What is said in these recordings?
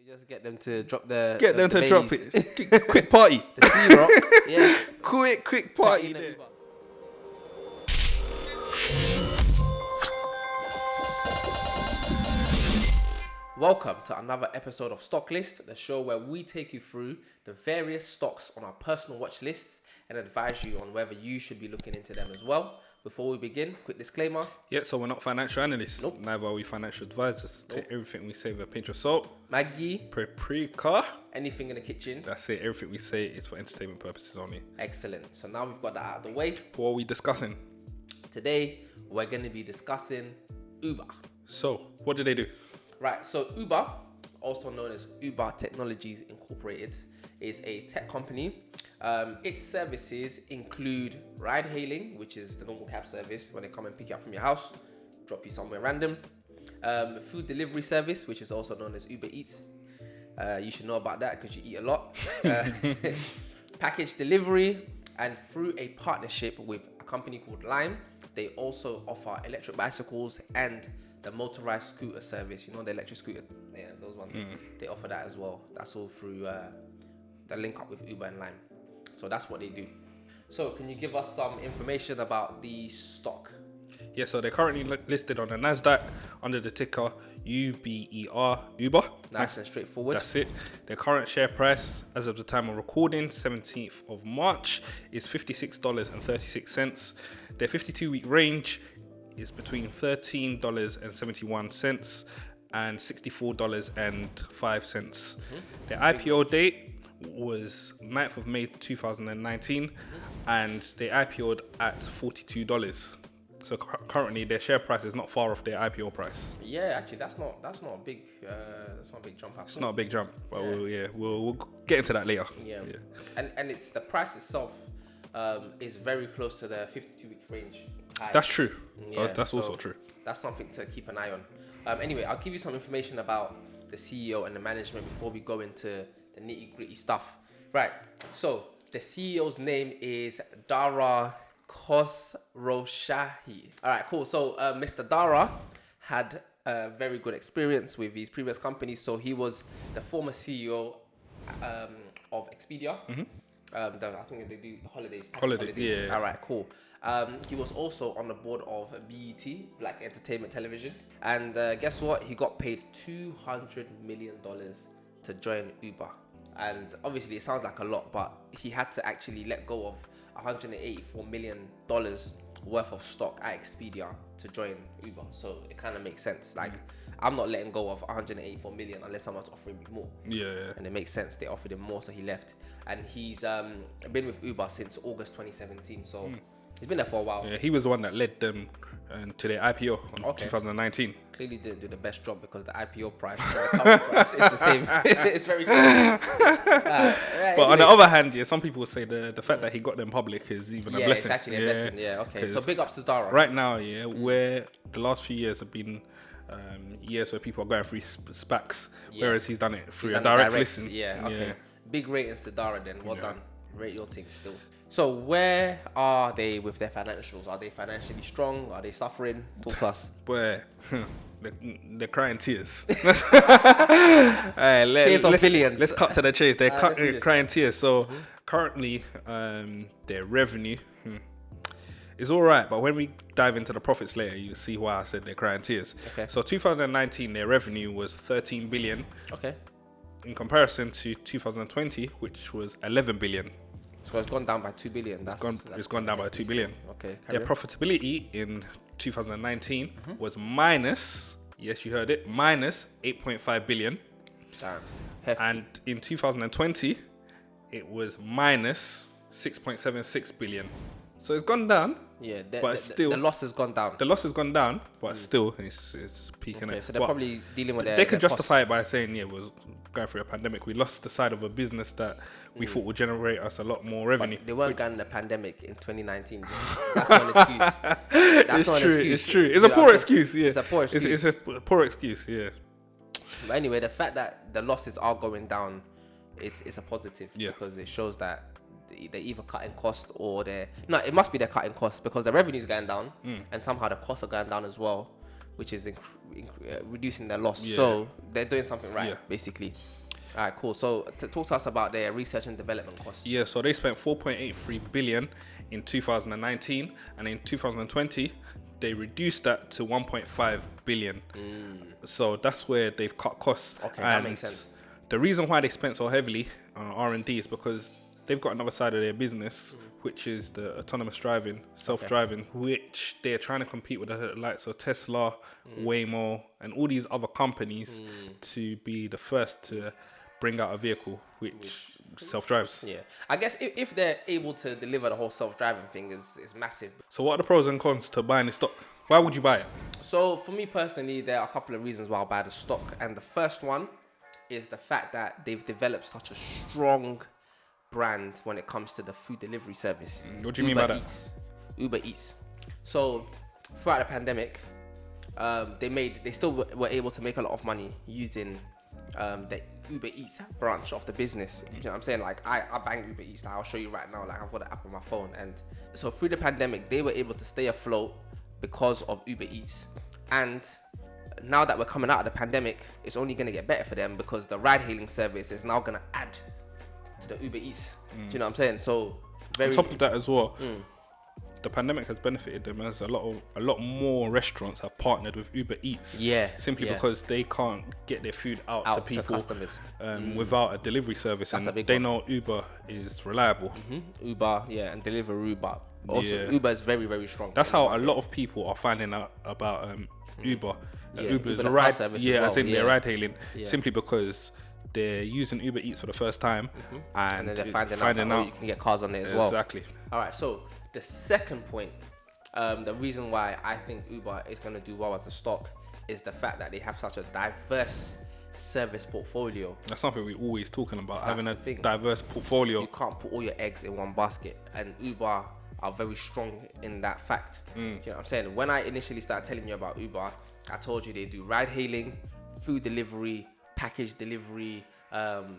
Just get them to drop the Get them the to drop babies. it. Quick party. The C-Rock, yeah. Quick party. In the there. Uber. Welcome to another episode of Stock List, the show where we take you through the various stocks on our personal watch list and advise you on whether you should be looking into them as well. Before we begin, quick disclaimer. Yeah, so we're not financial analysts. Nope. Neither are we financial advisors. Take everything we say with a pinch of salt. Maggie, Paprika. anything in the kitchen? That's it. Everything we say is for entertainment purposes only. Excellent. So now we've got that out of the way. What are we discussing? Today, we're going to be discussing Uber. So, what did they do? Right, so Uber, also known as Uber Technologies Incorporated, is a tech company. Its services include ride hailing, which is the normal cab service when they come and pick you up from your house, drop you somewhere random. Food delivery service, which is also known as Uber Eats. You should know about that because you eat a lot. Package delivery, and through a partnership with a company called Lime, they also offer electric bicycles and the motorized scooter service. You know, the electric scooter, yeah, those ones. They offer that as well. That's all through the link up with Uber and Lime. So that's what they do. So can you give us some information about the stock? Yeah, so they're currently listed on the NASDAQ under the ticker UBER, Uber. Nice and straightforward. That's it. Their current share price, as of the time of recording, 17th of March, is $56.36. Their 52-week range is between $13.71 and $64.05. Their IPO date was 9th of May 2019, and they IPO'd at $42. So currently their share price is not far off their IPO price. Yeah, actually, that's not a big jump. It's not a big jump, but we'll get into that later. Yeah. And it's the price itself is very close to the 52-week range high. That's true. Yeah, That's so also true. That's something to keep an eye on. Anyway, I'll give you some information about the CEO and the management before we go into the nitty-gritty stuff. Right. So the CEO's name is Dara Khosrowshahi. All right, cool. So Mr. Dara had a very good experience with his previous companies. So he was the former CEO of Expedia. I think they do holidays. Yeah. All right, cool. He was also on the board of BET, Black Entertainment Television. And guess what? He got paid $200 million to join Uber. And obviously it sounds like a lot, but he had to actually let go of $184 million worth of stock at Expedia to join Uber. So it kind of makes sense. Like, I'm not letting go of $184 million unless someone's offering me more. Yeah. And it makes sense. They offered him more, so he left. And he's been with Uber since August 2017. So he's been there for a while. Yeah, he was the one that led them to their IPO in 2019. Clearly didn't do the best job because the IPO price and the cover price is the same. It's very close. But on the other hand, some people would say the fact that he got them public is even a blessing. It's actually a blessing. Yeah, okay. So big ups to Dara. Right now, where the last few years have been years where people are going through SPACs, whereas he's done it through a direct listen. Yeah, okay. Big ratings to Dara then. Well done. Rate your thing still. So where are they with their financials? Are they financially strong? Are they suffering? Talk to us. Where they're crying tears. Tears of billions. Let's cut to the chase. They're crying tears. So currently, their revenue is all right, but when we dive into the profits later, you see why I said they're crying tears. Okay. So 2019, their revenue was 13 billion. Okay. In comparison to 2020, which was 11 billion. So it's gone down by 2 billion. It's gone down by 2 billion. Okay. Their profitability in 2019 was minus, yes, you heard it, minus 8.5 billion. Damn. Hefty. And in 2020, it was minus 6.76 billion. So it's gone down. Yeah, but still, the loss has gone down. The loss has gone down, but still, it's peaking. Okay, so they're probably dealing with They could justify it by saying, we're going through a pandemic. We lost the side of a business that we thought would generate us a lot more revenue. But they weren't going the pandemic in 2019. That's not an excuse. That's not an excuse. It's true. It's a poor excuse. Yeah, it's a poor excuse. It's a poor excuse. Yeah. But anyway, the fact that the losses are going down is a positive because it shows that they're either cutting costs or it must be they're cutting costs because the revenue's going down and somehow the costs are going down as well. which is reducing their loss. Yeah. So they're doing something right, Yeah. basically. All right, cool. So talk to us about their research and development costs. Yeah, so they spent 4.83 billion in 2019, and in 2020 they reduced that to 1.5 billion. So that's where they've cut costs. Okay, that makes sense. The reason why they spent so heavily on R&D is because they've got another side of their business, which is the autonomous driving, self-driving, which they're trying to compete with the likes of Tesla, Waymo, and all these other companies to be the first to bring out a vehicle which self-drives. Yeah, I guess if they're able to deliver the whole self-driving thing is massive. So what are the pros and cons to buying this stock? Why would you buy it? So for me personally, there are a couple of reasons why I'll buy the stock, and the first one is the fact that they've developed such a strong brand when it comes to the food delivery service. What do you mean by that? Uber Eats. So throughout the pandemic, they still were able to make a lot of money using the Uber Eats branch of the business. You know what I'm saying? Like I bang Uber Eats. Like, I'll show you right now. Like I've got the app on my phone, and so through the pandemic, they were able to stay afloat because of Uber Eats. And now that we're coming out of the pandemic, it's only going to get better for them because the ride-hailing service is now going to add to the Uber Eats. Do you know what I'm saying? So On top of that as well, the pandemic has benefited them as a lot more restaurants have partnered with Uber Eats. Yeah, Simply yeah. because they can't get their food out to people, customers without a delivery service, That's a and big they one. know Uber is reliable. Uber, yeah, and Deliveroo, but also Yeah. Uber is very, very strong. That's how a lot of people are finding out about Uber. Yeah, Uber is Uber a the car ride, service as yeah, well, as in yeah. they're ride hailing, Yeah. simply because they're using Uber Eats for the first time, and then they're finding out that, you can get cars on there as well. Exactly. All right, so the second point, the reason why I think Uber is going to do well as a stock is the fact that they have such a diverse service portfolio. That's something we're always talking about, That's having a the thing. diverse portfolio. You can't put all your eggs in one basket, and Uber are very strong in that fact. Do you know what I'm saying? When I initially started telling you about Uber, I told you they do ride hailing, food delivery, package delivery.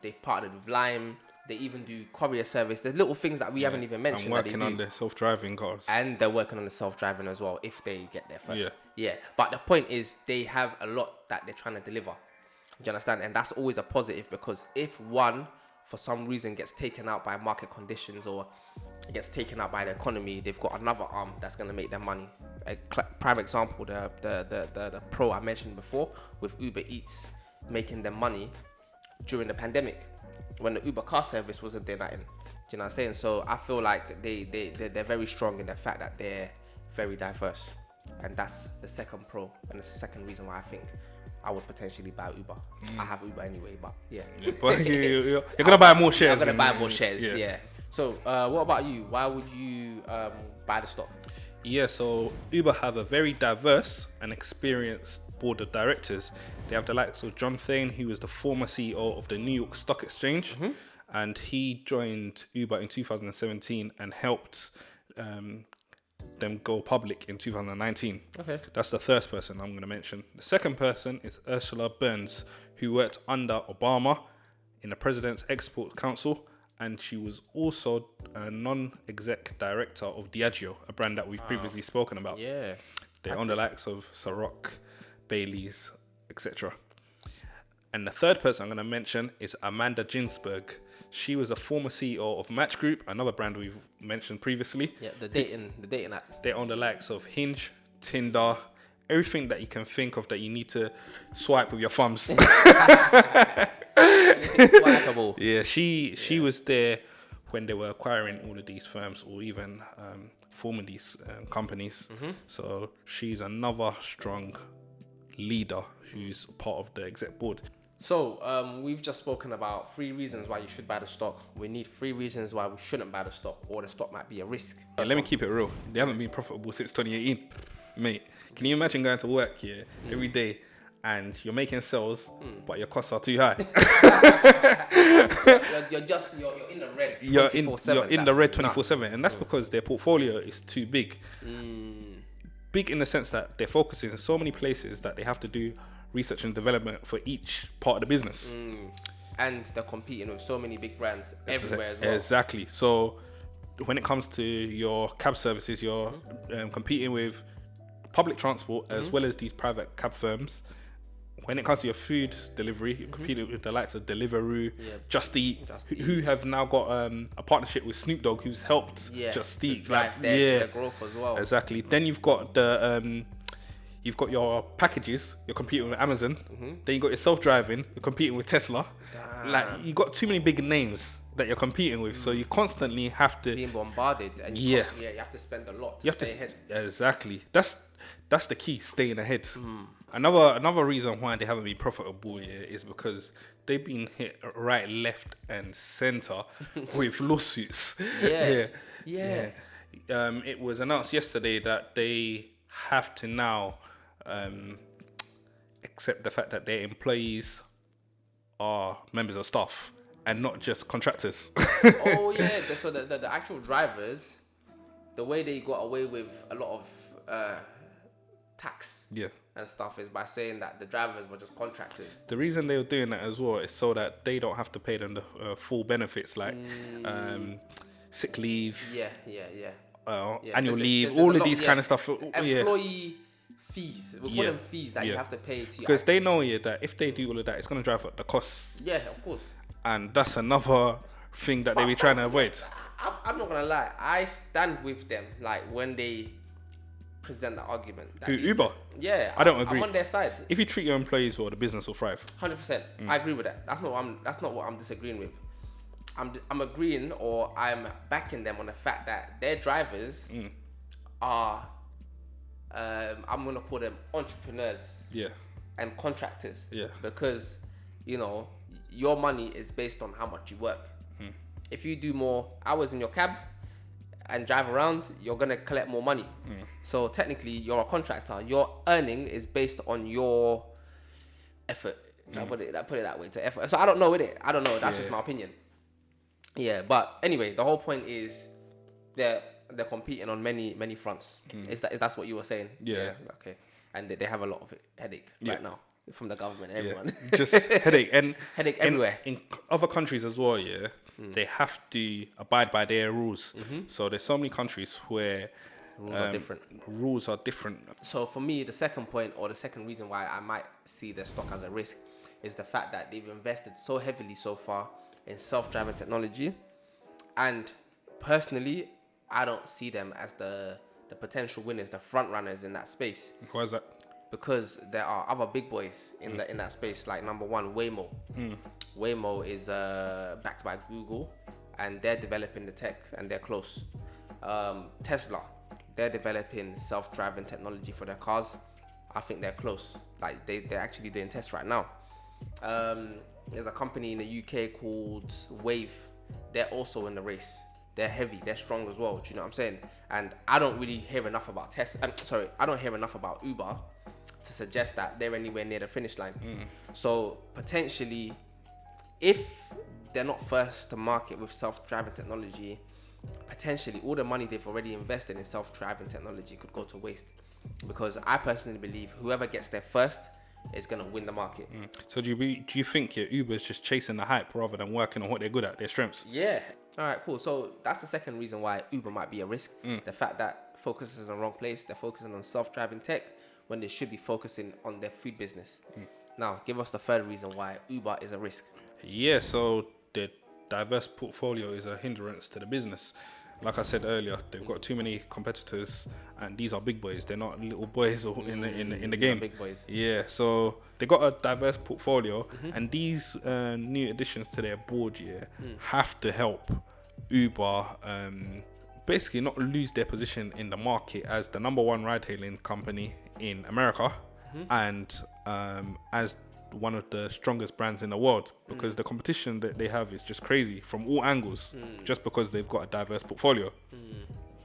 They've partnered with Lime. They even do courier service. There's little things that we haven't even mentioned. I'm that they working do. on the self-driving cars. And they're working on the self-driving as well if they get there first. Yeah. Yeah. But the point is they have a lot that they're trying to deliver. Do you understand? And that's always a positive, because if one, for some reason, gets taken out by market conditions or it gets taken out by the economy, they've got another arm that's going to make them money. A prime example, the pro I mentioned before with Uber Eats making them money during the pandemic when the Uber car service wasn't doing that. Do you know what I'm saying? So I feel like they're very strong in the fact that they're very diverse, and that's the second pro and the second reason why I think I would potentially buy Uber. I have Uber anyway, but yeah. But you're gonna buy more shares. I'm gonna buy in- more shares. Yeah. So what about you? Why would you buy the stock? Yeah, so Uber have a very diverse and experienced board of directors. They have the likes of John Thane, who was the former CEO of the New York Stock Exchange, and he joined Uber in 2017 and helped them go public in 2019. Okay. That's the first person I'm going to mention. The second person is Ursula Burns, who worked under Obama in the President's Export Council, and she was also a non-exec director of Diageo, a brand that we've previously spoken about. Yeah. They own the likes of Ciroc, Bailey's, etc. And the third person I'm going to mention is Amanda Ginsberg. She was a former CEO of Match Group, another brand we've mentioned previously. Yeah, the dating app. They own the likes of Hinge, Tinder, everything that you can think of that you need to swipe with your thumbs. Swipeable. Yeah, she was there when they were acquiring all of these firms or even forming these companies. So she's another strong leader who's part of the exec board. So we've just spoken about 3 reasons why you should buy the stock. We need 3 reasons why we shouldn't buy the stock, or the stock might be a risk. But let me keep it real. They haven't been profitable since 2018, mate. Can you imagine going to work here every day and you're making sales, but your costs are too high? You're in the red. You're 24/7. in the red That's 24/7, and that's because their portfolio is too big. Big in the sense that they're focusing in so many places that they have to do research and development for each part of the business. And they're competing with so many big brands everywhere as well. Exactly. So when it comes to your cab services, you're competing with public transport as well as these private cab firms. When it comes to your food delivery, you're competing with the likes of Deliveroo, Just Eat, who have now got a partnership with Snoop Dogg, who's helped Just Eat drive their growth as well. Exactly. Then you've got you've got your packages. You're competing with Amazon. Then you got your self-driving. You're competing with Tesla. Damn. Like you got too many big names that you're competing with, so you constantly have to Being bombarded, and you have to spend a lot to stay ahead. Exactly. That's the key, staying ahead. Another reason why they haven't been profitable here is because they've been hit right, left, and center with lawsuits. It was announced yesterday that they have to now accept the fact that their employees are members of staff and not just contractors. Oh yeah, so the actual drivers, the way they got away with a lot of tax and stuff is by saying that the drivers were just contractors. The reason they were doing that as well is so that they don't have to pay them the full benefits like sick leave, annual leave, all of these kind of stuff. Employee fees, we call them fees that you have to pay to because they know that if they do all of that, it's going to drive up the costs. Yeah, of course. And that's another thing that they be trying to avoid. I'm not gonna lie, I stand with them. Like when they present the argument. That Uber? Yeah, I don't agree. I'm on their side. If you treat your employees well, the business will thrive. 100%. I agree with that. That's not what I'm disagreeing with. I'm agreeing, or I'm backing them on the fact that their drivers are I'm gonna call them entrepreneurs and contractors because your money is based on how much you work. If you do more hours in your cab and drive around, you're gonna collect more money. So technically you're a contractor. Your earning is based on your effort. I put it that way, to effort. So I don't know with it. I don't know. That's just my opinion. Yeah, but anyway, the whole point is they're competing on many fronts. Is that's what you were saying? Yeah. Okay. And they have a lot of headache right now from the government, everyone. Just headache and headache everywhere. In other countries as well, they have to abide by their rules. So there's so many countries where rules are different. So for me, the second point, or the second reason why I might see their stock as a risk, is the fact that they've invested so heavily so far in self-driving technology, and personally, I don't see them as the potential winners, the front runners in that space. Why is that? Because there are other big boys in that space, like number one, Waymo. Waymo is backed by Google, and they're developing the tech, and they're close. Tesla, they're developing self-driving technology for their cars. I think they're close. Like they're actually doing tests right now. There's a company in the UK called Wave. They're also in the race. They're heavy. They're strong as well. Do you know what I'm saying? And I don't really hear enough about I don't hear enough about Uber to suggest that they're anywhere near the finish line. So potentially, if they're not first to market with self-driving technology, potentially all the money they've already invested in self-driving technology could go to waste. Because I personally believe whoever gets there first is going to win the market. So do you think Uber's just chasing the hype rather than working on what they're good at, their strengths? Yeah. All right, cool. So that's the second reason why Uber might be a risk. The fact that focuses in the wrong place. They're focusing on self-driving tech when they should be focusing on their food business. Now, give us the third reason why Uber is a risk. Yeah, so the diverse portfolio is a hindrance to the business. Like I said earlier, they've got too many competitors, and these are big boys. They're not little boys in the game. Big boys. Yeah, so they got a diverse portfolio, and these new additions to their board have to help Uber basically not lose their position in the market as the number one ride-hailing company in America, and as one of the strongest brands in the world, because the competition that they have is just crazy from all angles, just because they've got a diverse portfolio.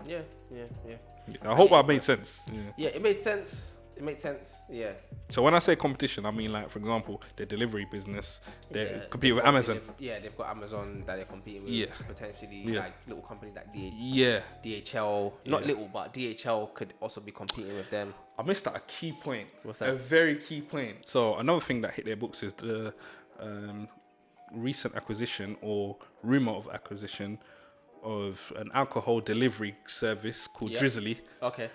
Yeah. I hope that made sense. Yeah, it made sense. Yeah. So when I say competition, I mean, like, for example, their delivery business, they compete with Amazon. They've got Amazon that they're competing with. Potentially, like little companies like DHL. Not little, but DHL could also be competing with them. I missed out a key point. What's that? A very key point. So another thing that hit their books is the recent acquisition or rumor of acquisition of an alcohol delivery service called Drizzly. Okay.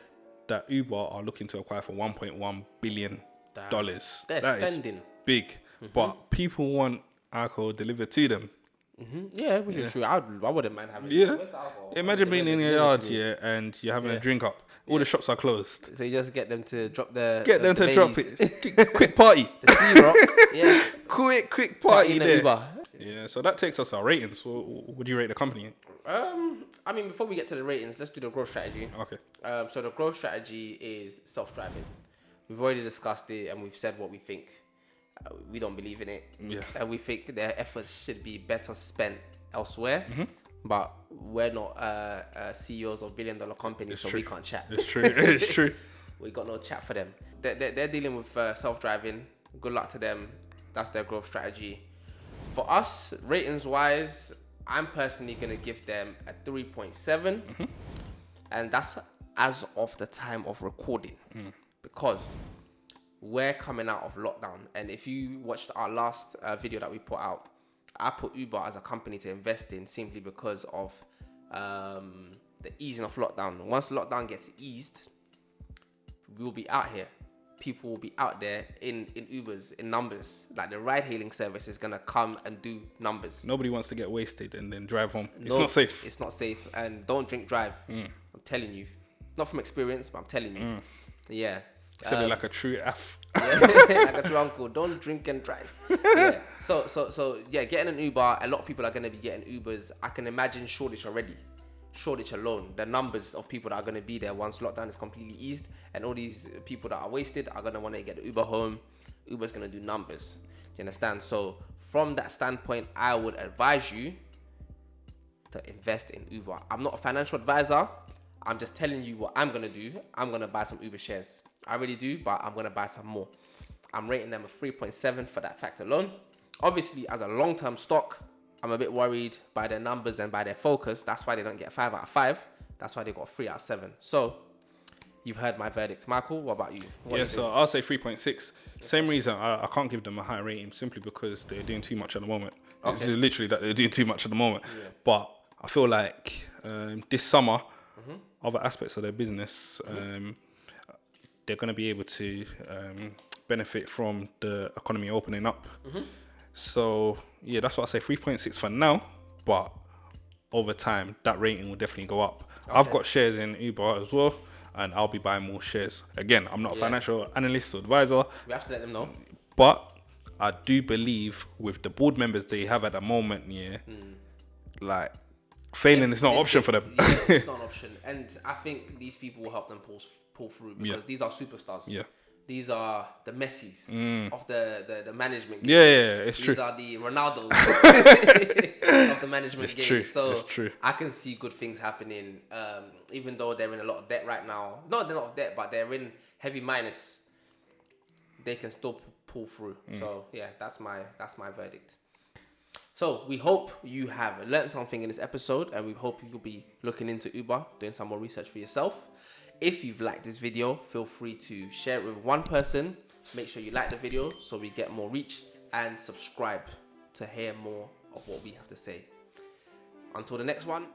that Uber are looking to acquire for $1.1 billion. They're That is spending. big. But people want alcohol delivered to them. Yeah, which is true. I wouldn't mind having. Yeah. Where's the alcohol? Imagine being in your Delivered yard, to me. yeah, and you're having a drink up. All the shops are closed. So you just get them to drop the. Get them the to drop ladies. it. Quick party. The C-Rock. Yeah. Quick Party party in the there. Uber. Yeah, so that takes us our ratings. Would you rate the company? I mean, before we get to the ratings, let's do the growth strategy. Okay. So the growth strategy is self-driving. We've already discussed it and we've said what we think. We don't believe in it. Yeah. And we think their efforts should be better spent elsewhere. But we're not CEOs of billion-dollar companies, so we can't chat. It's true. It's true. We got no chat for them. They're dealing with self-driving. Good luck to them. That's their growth strategy. For us, ratings-wise, I'm personally going to give them a 3.7. And that's as of the time of recording. Because we're coming out of lockdown. And if you watched our last video that we put out, I put Uber as a company to invest in simply because of the easing of lockdown. Once lockdown gets eased, we'll be out here. People will be out there in Ubers, in numbers. Like the ride-hailing service is going to come and do numbers. Nobody wants to get wasted and then drive home. It's No, not safe. It's not safe. And don't drink, drive. I'm telling you. Not from experience, but I'm telling you. Yeah. Said it like a true F. Yeah, like a true uncle. Don't drink and drive. Yeah. So yeah, getting an Uber, a lot of people are going to be getting Ubers. I can imagine Shoreditch already. Shoreditch alone, the numbers of people that are going to be there once lockdown is completely eased, and all these people that are wasted are going to want to get the Uber home. Uber's going to do numbers. Do you understand? So from that standpoint, I would advise you to invest in Uber. I'm not a financial advisor. I'm just telling you what I'm going to do. I'm going to buy some Uber shares. I really do, but I'm going to buy some more. I'm rating them a 3.7 for that fact alone. Obviously, as a long-term stock, I'm a bit worried by their numbers and by their focus. That's why they don't get a 5 out of 5. That's why they got a 3 out of 7. So, you've heard my verdict. Michael, what about you? What do you So think? I'll say 3.6. Same reason I can't give them a high rating simply because they're doing too much at the moment. It's literally that they're doing too much at the moment. But I feel like this summer, other aspects of their business, they're going to be able to benefit from the economy opening up. So, yeah, that's what I say, 3.6 for now. But over time, that rating will definitely go up. I've got shares in Uber as well, and I'll be buying more shares. Again, I'm not a financial analyst or advisor. We have to let them know. But I do believe with the board members they have at the moment, like, failing is not an option for them. Yeah, it's not an option. And I think these people will help them pull through because these are superstars. Yeah. These are the Messis of the management Yeah, game. it's These true. are the Ronaldos of the management game. true, So it's true. I can see good things happening, even though they're in a lot of debt right now. No, they're not of debt, but they're in heavy minus. They can still pull through. So yeah, that's my verdict. So we hope you have learned something in this episode, and we hope you'll be looking into Uber, doing some more research for yourself. If you've liked this video, feel free to share it with one person. Make sure you like the video so we get more reach, and subscribe to hear more of what we have to say. Until the next one.